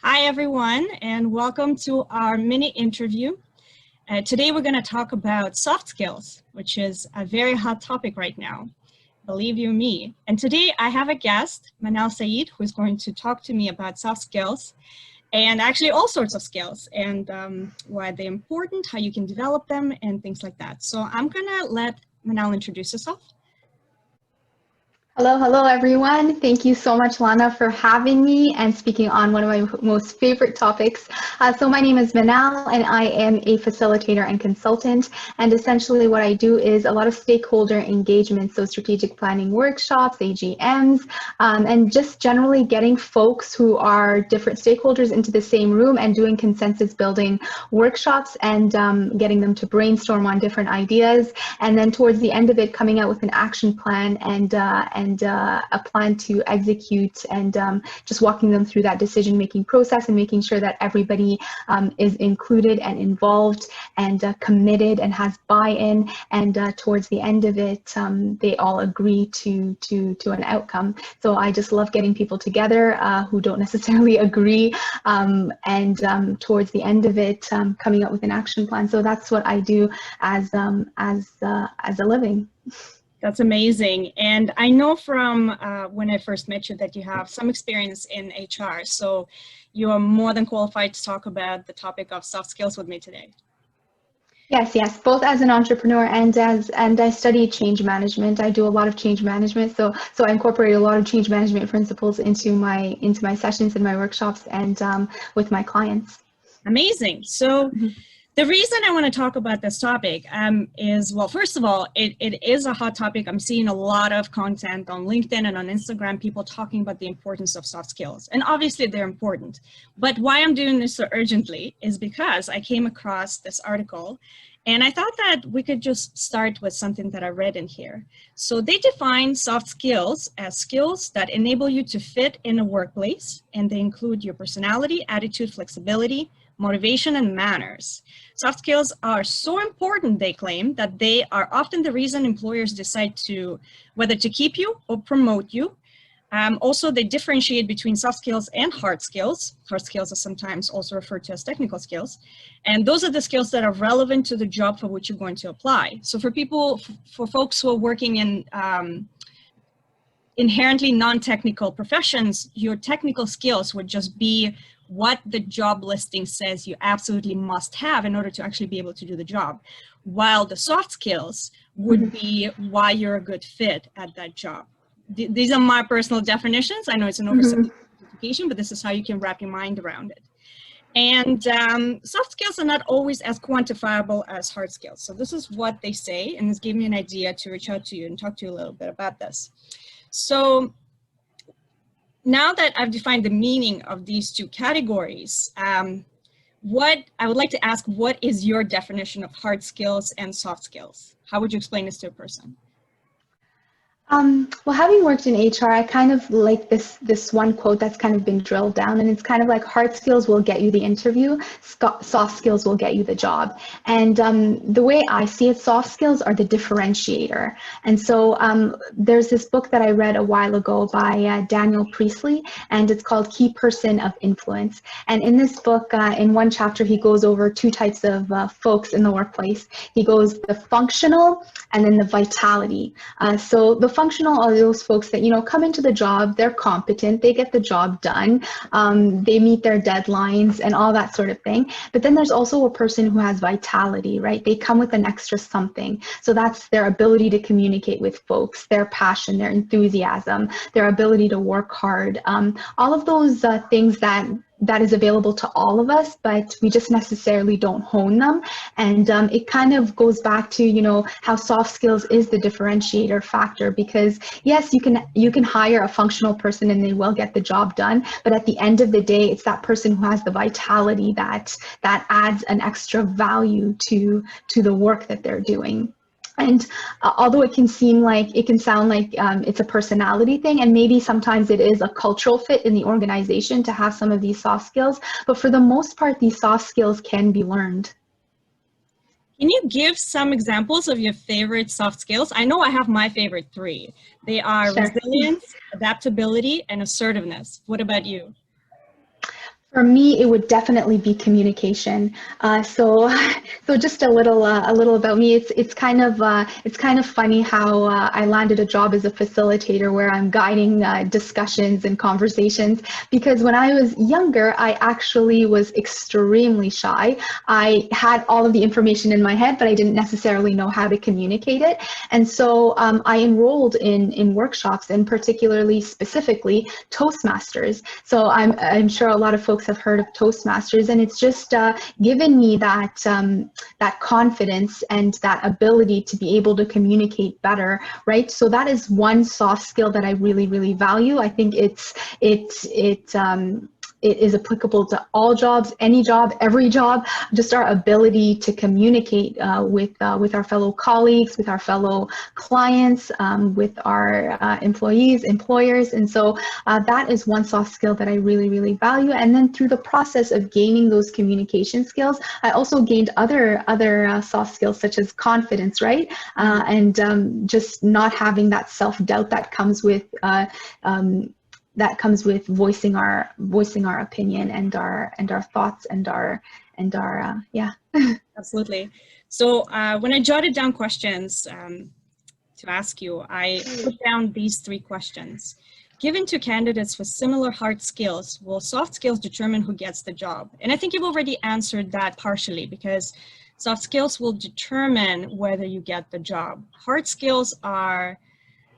Hi, everyone, and welcome to our mini interview. Today, we're going to talk about soft skills, which is a very hot topic right now, believe you me. And today, I have a guest, Manal Sayid, who is going to talk to me about soft skills and actually all sorts of skills and why they're important, how you can develop them, and things like that. So I'm going to let Manal introduce herself. Hello, everyone. Thank you so much, Lana, for having me and speaking on one of my most favorite topics. So my name is Manal, and I am a facilitator and consultant. And essentially what I do is a lot of stakeholder engagement, so strategic planning workshops, AGMs, and just generally getting folks who are different stakeholders into the same room and doing consensus building workshops and getting them to brainstorm on different ideas. And then towards the end of it, coming out with an action plan and a plan to execute and just walking them through that decision-making process and making sure that everybody is included and involved and committed and has buy-in, and towards the end of it, they all agree to an outcome. So I just love getting people together who don't necessarily agree, and towards the end of it, coming up with an action plan. So that's what I do as a living. That's amazing. And I know from when I first met you that you have some experience in HR. So you are more than qualified to talk about the topic of soft skills with me today. Yes, both as an entrepreneur and I study change management. I do a lot of change management. So I incorporate a lot of change management principles into my sessions and my workshops and with my clients. Amazing. So the reason I want to talk about this topic is, well, first of all, it is a hot topic. I'm seeing a lot of content on LinkedIn and on Instagram, people talking about the importance of soft skills. And obviously they're important. But why I'm doing this so urgently is because I came across this article and I thought that we could just start with something that I read in here. So they define soft skills as skills that enable you to fit in a workplace, and they include your personality, attitude, flexibility, motivation, and manners. Soft skills are so important, they claim, that they are often the reason employers decide to whether to keep you or promote you. Also, they differentiate between soft skills and hard skills. Hard skills are sometimes also referred to as technical skills. And those are the skills that are relevant to the job for which you're going to apply. So for folks who are working in inherently non-technical professions, your technical skills would just be what the job listing says you absolutely must have in order to actually be able to do the job, while the soft skills would be why you're a good fit at that job. These are my personal definitions. I know it's an oversimplification, but this is how you can wrap your mind around it. And soft skills are not always as quantifiable as hard skills. So this is what they say, and this gave me an idea to reach out to you and talk to you a little bit about this. So now that I've defined the meaning of these two categories, what I would like to ask, what is your definition of hard skills and soft skills? How would you explain this to a person? Well, having worked in HR, I kind of like this one quote that's kind of been drilled down, and it's kind of like hard skills will get you the interview, soft skills will get you the job. And the way I see it, soft skills are the differentiator. And so there's this book that I read a while ago by Daniel Priestley, and it's called Key Person of Influence. And in this book, in one chapter, he goes over two types of folks in the workplace. He goes the functional and then the vitality. So the functional are those folks that, come into the job, they're competent, they get the job done, they meet their deadlines and all that sort of thing. But then there's also a person who has vitality, right? They come with an extra something. So that's their ability to communicate with folks, their passion, their enthusiasm, their ability to work hard, all of those things that is available to all of us, but we just necessarily don't hone them. And it kind of goes back to, how soft skills is the differentiator factor, because yes, you can hire a functional person and they will get the job done. But at the end of the day, it's that person who has the vitality that adds an extra value to the work that they're doing. And although it can sound like it's a personality thing, and maybe sometimes it is a cultural fit in the organization to have some of these soft skills, but for the most part, these soft skills can be learned. Can you give some examples of your favorite soft skills? I know I have my favorite three. They are resilience, adaptability, and assertiveness. What about you? For me, it would definitely be communication. So, so just a little about me. It's kind of funny how I landed a job as a facilitator, where I'm guiding discussions and conversations. Because when I was younger, I actually was extremely shy. I had all of the information in my head, but I didn't necessarily know how to communicate it. And so I enrolled in workshops, and particularly specifically Toastmasters. So I'm sure a lot of folks have heard of Toastmasters, and it's just given me that that confidence and that ability to be able to communicate better, right? So that is one soft skill that I really value. I think it is applicable to all jobs, any job, every job. Just our ability to communicate with our fellow colleagues, with our fellow clients, with our employees, employers, and so that is one soft skill that I really value. And then through the process of gaining those communication skills, I also gained other soft skills, such as confidence, right? And just not having that self-doubt that comes with voicing our opinion and our thoughts and our yeah. Absolutely. So when I jotted down questions to ask you, I put down these 3 questions. Given to candidates with similar hard skills, will soft skills determine who gets the job? And I think you've already answered that partially, because soft skills will determine whether you get the job. Hard skills are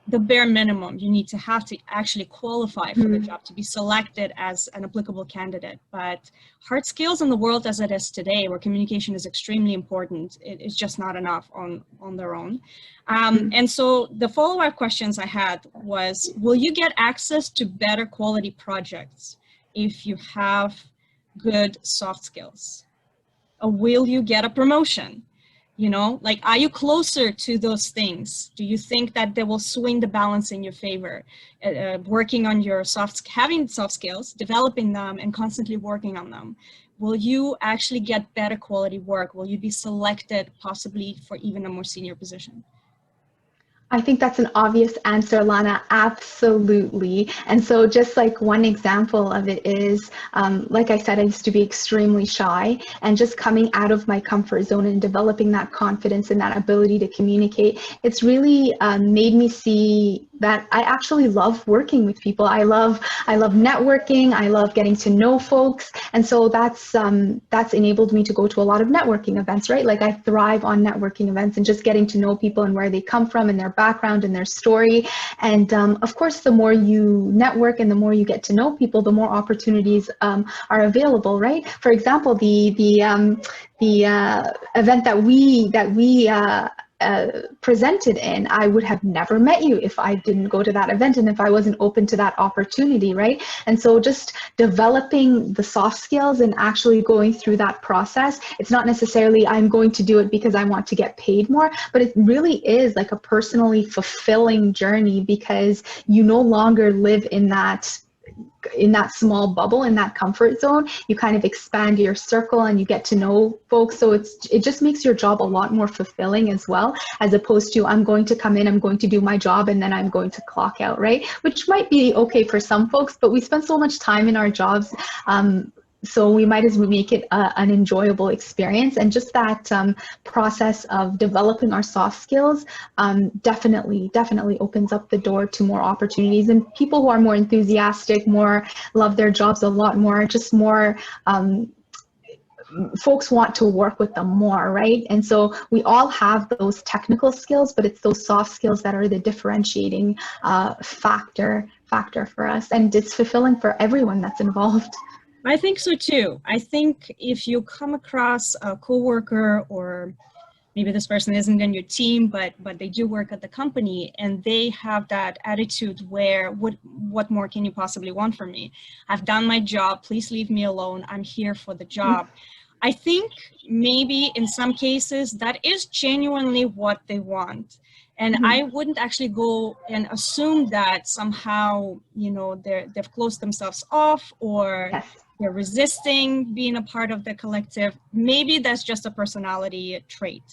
the bare minimum you need to have to actually qualify for the job, to be selected as an applicable candidate. But hard skills in the world as it is today, where communication is extremely important, it's just not enough on their own. And so the follow-up questions I had was, will you get access to better quality projects if you have good soft skills? Or will you get a promotion? You know, like, are you closer to those things? Do you think that they will swing the balance in your favor? Working on your having soft skills, developing them, and constantly working on them. Will you actually get better quality work? Will you be selected possibly for even a more senior position? I think that's an obvious answer, Lana. Absolutely. And so just like one example of it is, like I said, I used to be extremely shy, and just coming out of my comfort zone and developing that confidence and that ability to communicate, it's really made me see that I actually love working with people. I love networking. I love getting to know folks. And so that's enabled me to go to a lot of networking events, right? Like, I thrive on networking events and just getting to know people and where they come from and their background and their story. And of course, the more you network and the more you get to know people, the more opportunities are available, right? For example, the event that we presented in, I would have never met you if I didn't go to that event and if I wasn't open to that opportunity, right? And so just developing the soft skills and actually going through that process, it's not necessarily I'm going to do it because I want to get paid more, but it really is like a personally fulfilling journey, because you no longer live in that small bubble, in that comfort zone. You kind of expand your circle and you get to know folks. So it just makes your job a lot more fulfilling as well, as opposed to I'm going to come in, I'm going to do my job, and then I'm going to clock out, right? Which might be okay for some folks, but we spend so much time in our jobs. So we might as well make it an enjoyable experience. And just that process of developing our soft skills definitely opens up the door to more opportunities, and people who are more enthusiastic, more love their jobs a lot more, just more folks want to work with them more, right? And so we all have those technical skills, but it's those soft skills that are the differentiating factor for us, and it's fulfilling for everyone that's involved. I think so too. I think if you come across a coworker, or maybe this person isn't in your team, but they do work at the company, and they have that attitude where, what more can you possibly want from me? I've done my job, please leave me alone, I'm here for the job. I think maybe in some cases that is genuinely what they want. And I wouldn't actually go and assume that somehow, you know, they've closed themselves off, or they're resisting being a part of the collective. Maybe that's just a personality trait.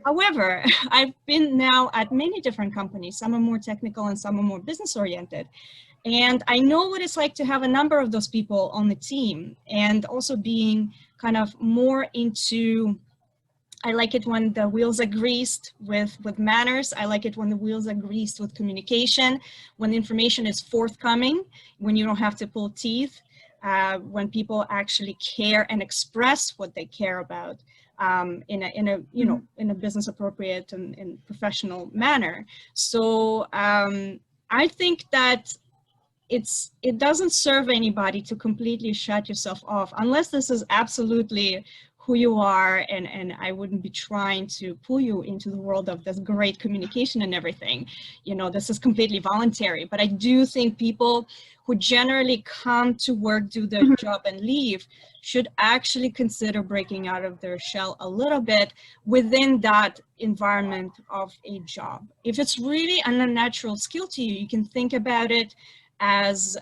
However, I've been now at many different companies. Some are more technical and some are more business oriented. And I know what it's like to have a number of those people on the team, and also being kind of more into, I like it when the wheels are greased with manners. I like it when the wheels are greased with communication, when the information is forthcoming, when you don't have to pull teeth, when people actually care and express what they care about in a business appropriate and professional manner. So I think that it doesn't serve anybody to completely shut yourself off, unless this is absolutely who you are, and I wouldn't be trying to pull you into the world of this great communication and everything. You know, this is completely voluntary, but I do think people who generally come to work, do their job and leave, should actually consider breaking out of their shell a little bit within that environment of a job. If it's really an unnatural skill to you, you can think about it as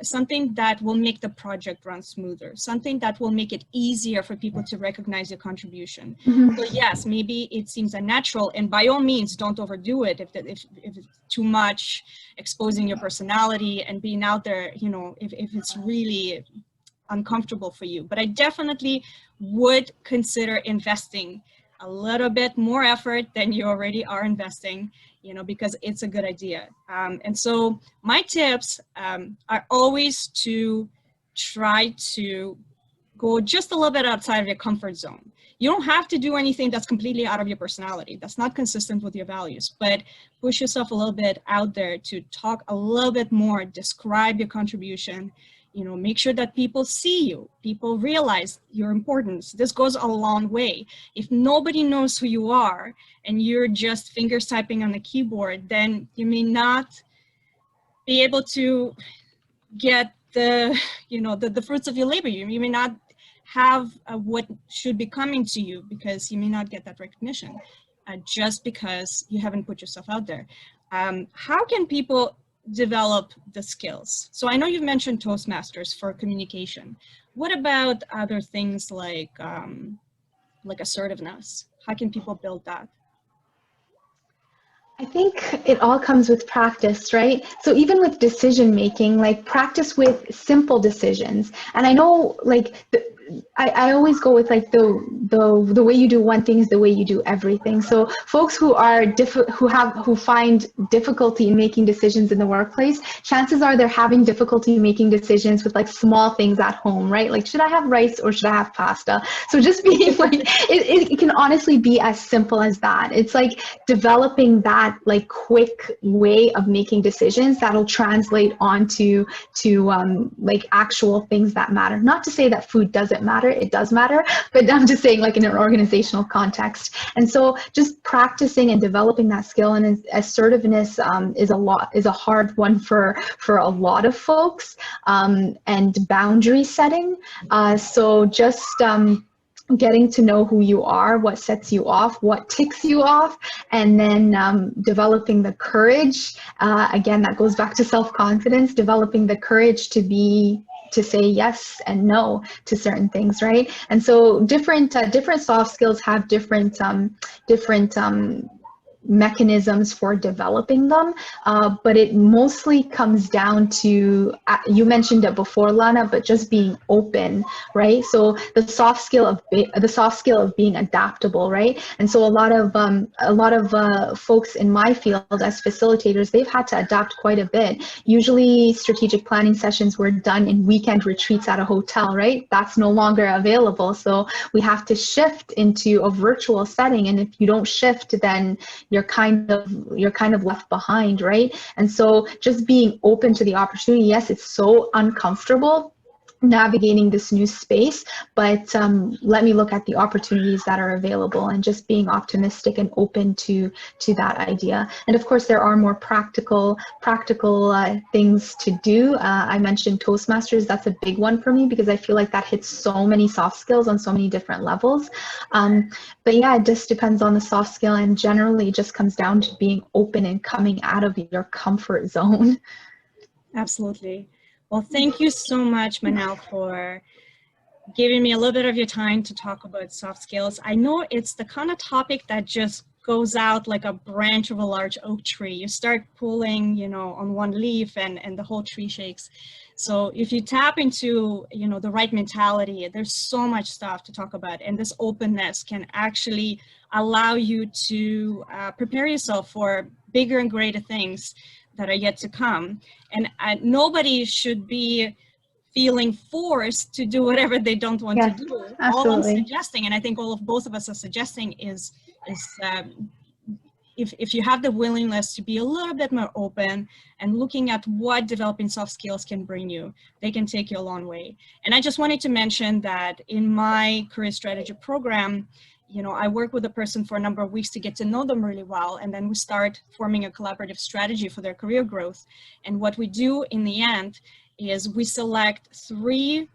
something that will make the project run smoother, something that will make it easier for people to recognize your contribution. So yes, maybe it seems unnatural, and by all means, don't overdo it if it's too much, exposing your personality and being out there, you know, if it's really uncomfortable for you. But I definitely would consider investing a little bit more effort than you already are investing, you know, because it's a good idea. And so my tips are always to try to go just a little bit outside of your comfort zone. You don't have to do anything that's completely out of your personality, that's not consistent with your values, but push yourself a little bit out there to talk a little bit more, describe your contribution, you know, make sure that people see you, people realize your importance. This goes a long way. If nobody knows who you are and you're just fingers typing on the keyboard, then you may not be able to get the, you know, the fruits of your labor. You may not have what should be coming to you, because you may not get that recognition just because you haven't put yourself out there. How can people develop the skills? So I know you've mentioned Toastmasters for communication. What about other things like assertiveness? How can people build that? I think it all comes with practice, right? So even with decision making, like practice with simple decisions. And I know, like, I always go with like the way you do one thing is the way you do everything. So folks who are who find difficulty in making decisions in the workplace, chances are they're having difficulty making decisions with like small things at home, right? Like, should I have rice or should I have pasta? So just being like, it can honestly be as simple as that. It's like developing that like quick way of making decisions that'll translate onto like actual things that matter. Not to say that food doesn't matter, it does matter, but I'm just saying like in an organizational context. And so just practicing and developing that skill, and assertiveness is a hard one for a lot of folks, and boundary setting. So just getting to know who you are, what sets you off, what ticks you off, and then developing the courage. Again, that goes back to self-confidence, developing the courage to say yes and no to certain things, right? And so different soft skills have different mechanisms for developing them, but it mostly comes down to, you mentioned it before, Lana, but just being open, right? So the soft skill of being adaptable, right? And so a lot of folks in my field as facilitators, they've had to adapt quite a bit. Usually strategic planning sessions were done in weekend retreats at a hotel, right? That's no longer available, so we have to shift into a virtual setting, and if you don't shift, then you're kind of left behind, right? And so just being open to the opportunity. Yes, it's so uncomfortable navigating this new space, but let me look at the opportunities that are available, and just being optimistic and open to that idea. And of course, there are more practical things to do. I mentioned Toastmasters. That's a big one for me, because I feel like that hits so many soft skills on so many different levels. But yeah, it just depends on the soft skill, and generally it just comes down to being open and coming out of your comfort zone. Absolutely. Well, thank you so much, Manal, for giving me a little bit of your time to talk about soft skills. I know it's the kind of topic that just goes out like a branch of a large oak tree. You start pulling, you know, on one leaf and the whole tree shakes. So if you tap into, you know, the right mentality, there's so much stuff to talk about, and this openness can actually allow you to prepare yourself for bigger and greater things that are yet to come. And nobody should be feeling forced to do whatever they don't want Yes, to do. absolutely. All I'm suggesting, and I think both of us are suggesting, is if you have the willingness to be a little bit more open and looking at what developing soft skills can bring you, they can take you a long way. And I just wanted to mention that in my career strategy program, you know, I work with a person for a number of weeks to get to know them really well, and then we start forming a collaborative strategy for their career growth. And what we do in the end is we select 3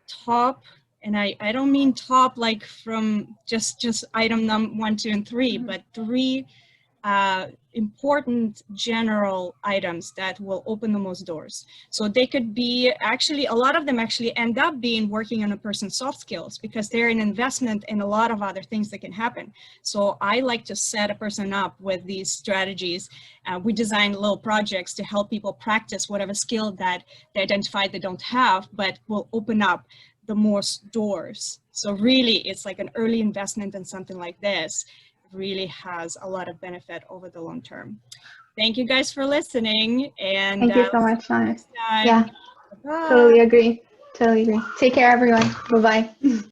top, and I don't mean top like from just item 1, 2, and 3, but 3 important general items that will open the most doors. So they could be actually, a lot of them actually end up being working on a person's soft skills because they're an investment in a lot of other things that can happen. So I like to set a person up with these strategies. We design little projects to help people practice whatever skill that they identify they don't have, but will open up the most doors. So really it's like an early investment in something like this really has a lot of benefit over the long term. Thank you guys for listening, and thank you so much, Lana. next time. Yeah, Bye. totally agree. Totally agree. Take care, everyone. Bye-bye.